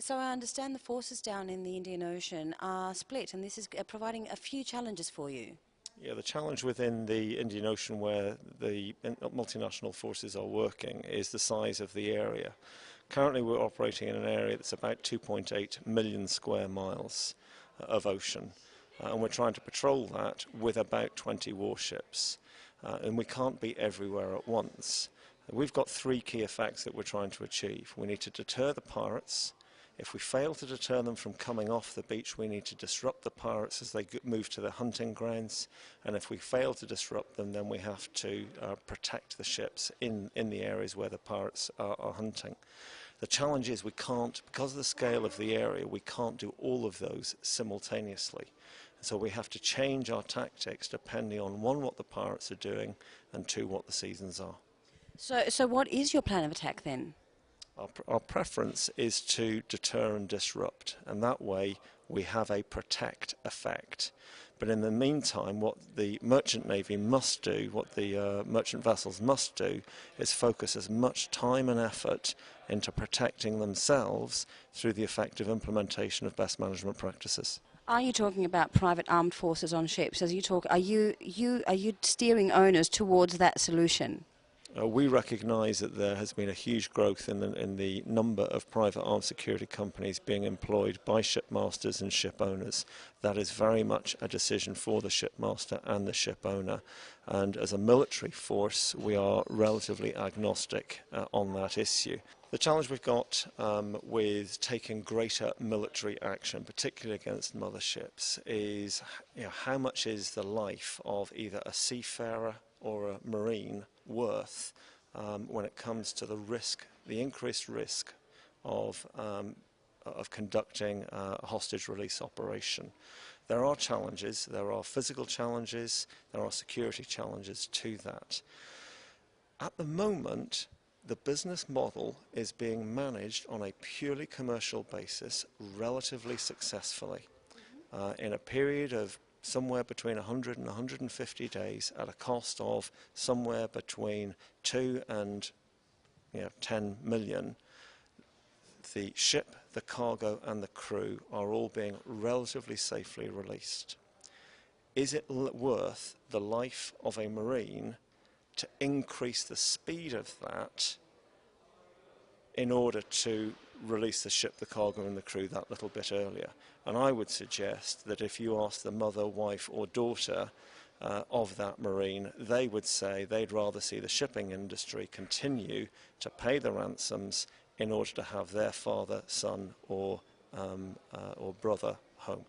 So I understand the forces down in the Indian Ocean are split, and this is providing a few challenges for you. Yeah, the challenge within the Indian Ocean where the multinational forces are working is the size of the area. Currently we're operating in an area that's about 2.8 million square miles of ocean, and we're trying to patrol that with about 20 warships, and we can't be everywhere at once. We've got three key effects that we're trying to achieve. We need to deter the pirates. If we fail to deter them from coming off the beach, we need to disrupt the pirates as they move to their hunting grounds. And if we fail to disrupt them, then we have to protect the ships in the areas where the pirates are hunting. The challenge is we can't, because of the scale of the area, we can't do all of those simultaneously. So we have to change our tactics depending on, one, what the pirates are doing, and two, what the seasons are. So what is your plan of attack then? Our preference is to deter and disrupt, and that way we have a protect effect. But in the meantime, what the merchant navy must do, what the merchant vessels must do, is focus as much time and effort into protecting themselves through the effective implementation of best management practices. Are you talking about private armed forces on ships? Are you steering owners towards that solution? We recognise that there has been a huge growth in the number of private armed security companies being employed by shipmasters and ship owners. That is very much a decision for the shipmaster and the ship owner. And as a military force, we are relatively agnostic on that issue. The challenge we've got with taking greater military action, particularly against motherships, is how much is the life of either a seafarer or a marine worth when it comes to the risk, the increased risk of conducting a hostage release operation. There are challenges, there are physical challenges, there are security challenges to that. At the moment, the business model is being managed on a purely commercial basis relatively successfully in a period of somewhere between 100 and 150 days at a cost of somewhere between 2 and 10 million. The ship, the cargo and the crew are all being relatively safely released. Is it worth the life of a marine to increase the speed of that in order to release the ship, the cargo and the crew that little bit earlier? And I would suggest that if you ask the mother, wife or daughter of that marine, they would say they'd rather see the shipping industry continue to pay the ransoms in order to have their father, son or brother home.